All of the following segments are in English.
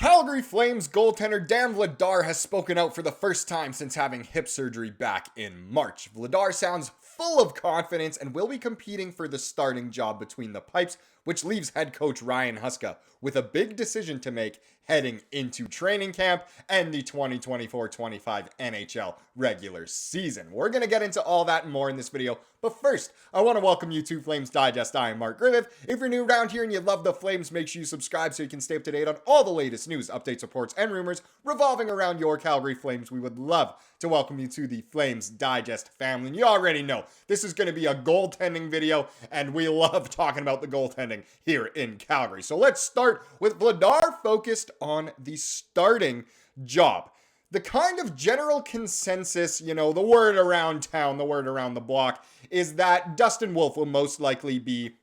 Calgary Flames goaltender Dan Vladar has spoken out for the first time since having hip surgery back in March. Vladar sounds full of confidence and will be competing for the starting job between the pipes, which leaves head coach Ryan Huska with a big decision to make heading into training camp and the 2024-25 NHL regular season. We're going to get into all that and more in this video, but first, I want to welcome you to Flames Digest. I am Mark Griffith. If you're new around here and you love the Flames, make sure you subscribe so you can stay up to date on all the latest news, updates, reports, and rumors revolving around your Calgary Flames. We would love to welcome you to the Flames Digest family. And you already know this is going to be a goaltending video, and we love talking about the goaltending here in Calgary. So let's start with Vladar focused on the starting job. The kind of general consensus, the word around town, the word around the block, is that Dustin Wolf will most likely be,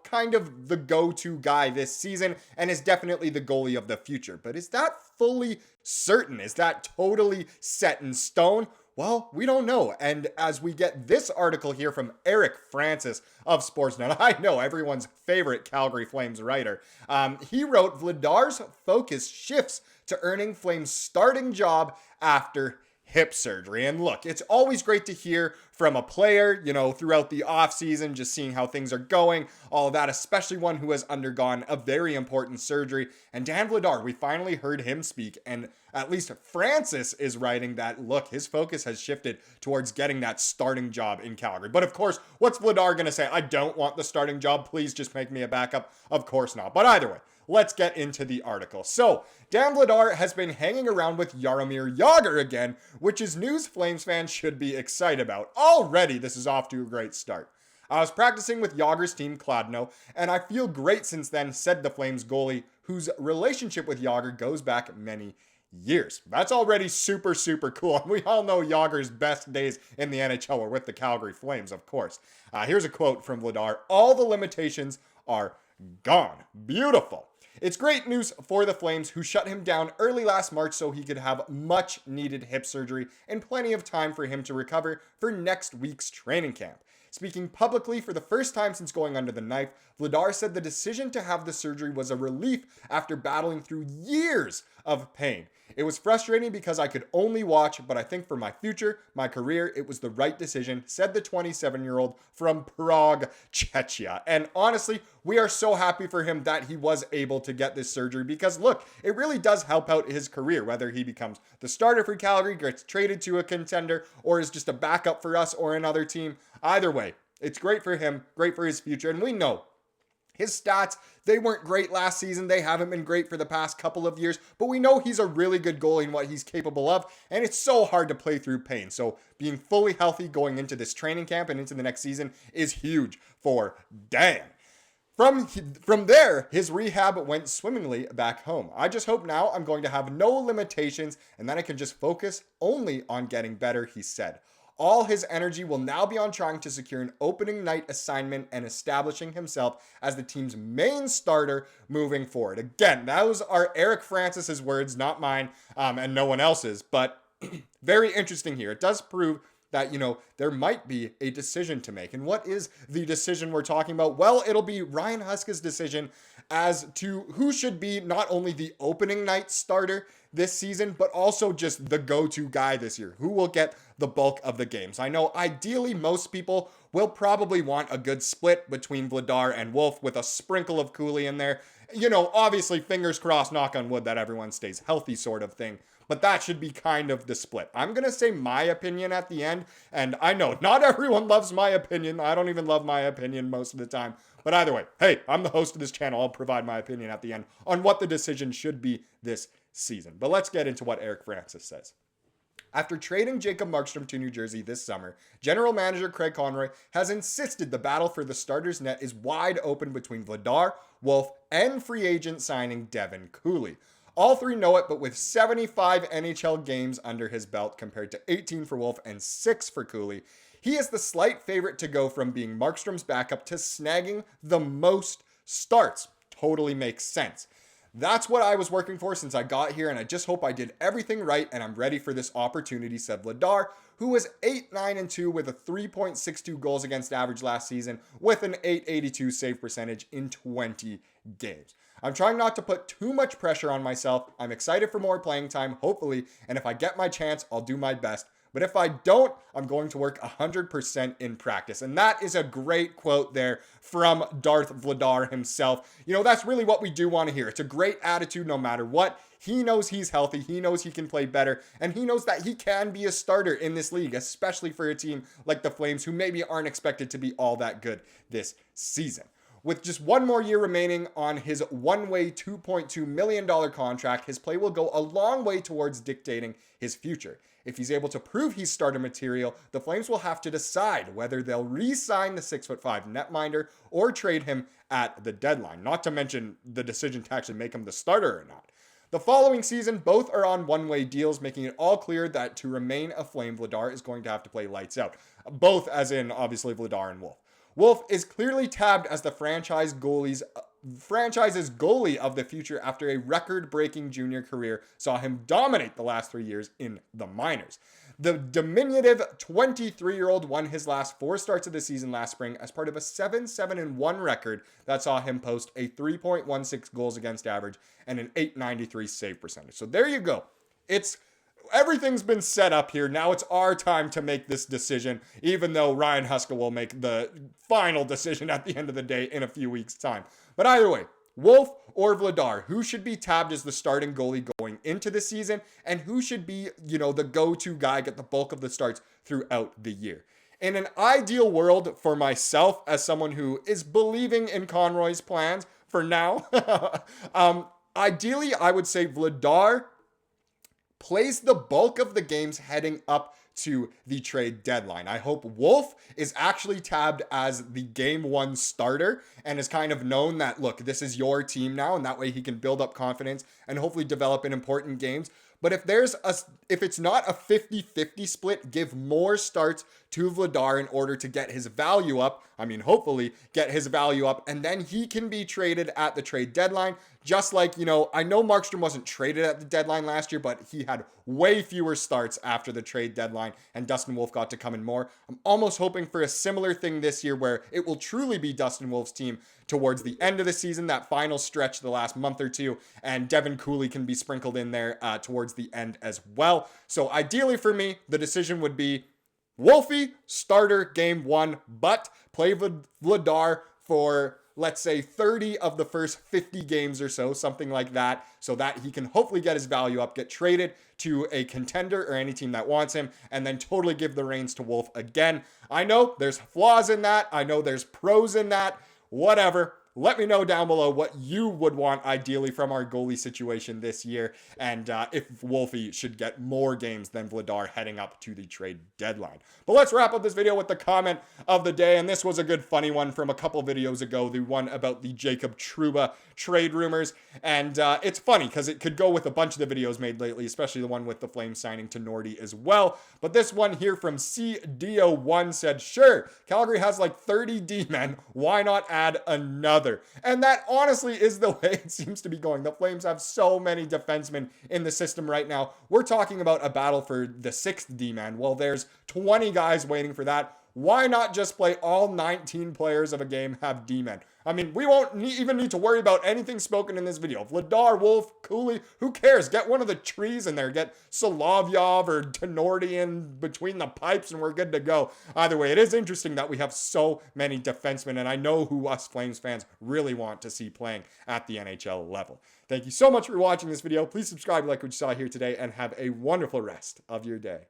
kind of the go-to guy this season and is definitely the goalie of the future. But is that fully certain? Is that totally set in stone? Well, we don't know. And as we get this article here from Eric Francis of Sportsnet, I know everyone's favorite Calgary Flames writer, he wrote, Vladar's focus shifts to earning Flames' starting job after hip surgery. And look, it's always great to hear from a player, throughout the offseason, just seeing how things are going, all of that, especially one who has undergone a very important surgery. And Dan Vladar, we finally heard him speak, and at least Francis is writing that, look, his focus has shifted towards getting that starting job in Calgary. But of course, what's Vladar going to say? I don't want the starting job. Please just make me a backup. Of course not. But either way, let's get into the article. So, Dan Vladar has been hanging around with Jaromir Jagr again, which is news Flames fans should be excited about. Already, this is off to a great start. I was practicing with Jagr's team, Kladno, and I feel great since then, said the Flames goalie, whose relationship with Jagr goes back many years. That's already super, super cool. And we all know Jagr's best days in the NHL were with the Calgary Flames, of course. Here's a quote from Vladar. All the limitations are gone. Beautiful. It's great news for the Flames, who shut him down early last March so he could have much needed hip surgery and plenty of time for him to recover for next week's training camp. Speaking publicly for the first time since going under the knife, Vladar said the decision to have the surgery was a relief after battling through years of pain. It was frustrating because I could only watch, but I think for my future, my career, it was the right decision, said the 27-year-old from Prague, Czechia. And honestly, we are so happy for him that he was able to get this surgery because, look, it really does help out his career, whether he becomes the starter for Calgary, gets traded to a contender, or is just a backup for us or another team. Either way, it's great for him, great for his future, and we know his stats, they weren't great last season. They haven't been great for the past couple of years, but we know he's a really good goalie in what he's capable of, and it's so hard to play through pain. So being fully healthy going into this training camp and into the next season is huge for Dan. From there, his rehab went swimmingly back home. I just hope now I'm going to have no limitations and then I can just focus only on getting better, he said. All his energy will now be on trying to secure an opening night assignment and establishing himself as the team's main starter moving forward. Again, those are Eric Francis's words, not mine, and no one else's, but very interesting here. It does prove that, there might be a decision to make. And what is the decision we're talking about? Well, it'll be Ryan Huska's decision as to who should be not only the opening night starter this season, but also just the go-to guy this year. Who will get the bulk of the games? I know ideally most people will probably want a good split between Vladar and Wolf with a sprinkle of Cooley in there. Obviously fingers crossed, knock on wood, that everyone stays healthy sort of thing. But that should be kind of the split. I'm going to say my opinion at the end. And I know not everyone loves my opinion. I don't even love my opinion most of the time. But either way, hey, I'm the host of this channel. I'll provide my opinion at the end on what the decision should be this season. But let's get into what Eric Francis says. After trading Jacob Markstrom to New Jersey this summer, general manager Craig Conroy has insisted the battle for the starter's net is wide open between Vladar, Wolf, and free agent signing Devin Cooley. All three know it, but with 75 NHL games under his belt compared to 18 for Wolf and 6 for Cooley, he is the slight favorite to go from being Markstrom's backup to snagging the most starts. Totally makes sense. That's what I was working for since I got here, and I just hope I did everything right and I'm ready for this opportunity, said Vladar, who was 8-9-2 with a 3.62 goals against average last season with an .882 save percentage in 20 games. I'm trying not to put too much pressure on myself. I'm excited for more playing time, hopefully, and if I get my chance, I'll do my best. But if I don't, I'm going to work 100% in practice. And that is a great quote there from Darth Vladar himself. You know, that's really what we do want to hear. It's a great attitude no matter what. He knows he's healthy. He knows he can play better. And he knows that he can be a starter in this league, especially for a team like the Flames, who maybe aren't expected to be all that good this season. With just one more year remaining on his one-way $2.2 million contract, his play will go a long way towards dictating his future. If he's able to prove he's starter material, the Flames will have to decide whether they'll re-sign the 6'5" netminder or trade him at the deadline, not to mention the decision to actually make him the starter or not. The following season, both are on one-way deals, making it all clear that to remain a Flame, Vladar is going to have to play lights out. Both as in, obviously, Vladar and Wolf. Wolf is clearly tabbed as the franchise's goalie of the future after a record-breaking junior career saw him dominate the last 3 years in the minors. The diminutive 23-year-old won his last 4 starts of the season last spring as part of a 7-7-1 record that saw him post a 3.16 goals against average and an .893 save percentage. So there you go. Everything's been set up here. Now it's our time to make this decision, even though Ryan Huska will make the final decision at the end of the day in a few weeks' time. But either way, Wolf or Vladar, who should be tabbed as the starting goalie going into the season, and who should be, the go-to guy, get the bulk of the starts throughout the year? In an ideal world for myself, as someone who is believing in Conroy's plans for now, ideally I would say Vladar plays the bulk of the games heading up to the trade deadline. I hope Wolf is actually tabbed as the game 1 starter and is kind of known that, look, this is your team now, and that way he can build up confidence and hopefully develop in important games. But if it's not a 50-50 split, give more starts to Vladar in order to get his value up. Hopefully get his value up, and then he can be traded at the trade deadline. Just like, I know Markstrom wasn't traded at the deadline last year, but he had way fewer starts after the trade deadline, and Dustin Wolf got to come in more. I'm almost hoping for a similar thing this year where it will truly be Dustin Wolf's team towards the end of the season, that final stretch, the last month or two, and Devin Cooley can be sprinkled in there towards the end as well. So ideally for me, the decision would be Wolfie, starter game 1, but play Vladar for, let's say, 30 of the first 50 games or so, something like that, so that he can hopefully get his value up, get traded to a contender or any team that wants him, and then totally give the reins to Wolf again. I know there's flaws in that. I know there's pros in that. Whatever. Let me know down below what you would want ideally from our goalie situation this year, and if Wolfie should get more games than Vladar heading up to the trade deadline. But let's wrap up this video with the comment of the day, and this was a good funny one from a couple videos ago, the one about the Jacob Trouba trade rumors, and it's funny because it could go with a bunch of the videos made lately, especially the one with the Flames signing to Nordy as well. But this one here from CDO1 said, sure, Calgary has like 30 D-men, why not add another? And that honestly is the way it seems to be going. The Flames have so many defensemen in the system right now. We're talking about a battle for the 6th D-man. Well, there's 20 guys waiting for that. Why not just play all 19 players of a game have D-men? We won't even need to worry about anything spoken in this video. Vladar, Wolf, Cooley, who cares? Get one of the trees in there. Get Solovyov or Tenorti in between the pipes and we're good to go. Either way, it is interesting that we have so many defensemen, and I know who us Flames fans really want to see playing at the NHL level. Thank you so much for watching this video. Please subscribe, like what you saw here today, and have a wonderful rest of your day.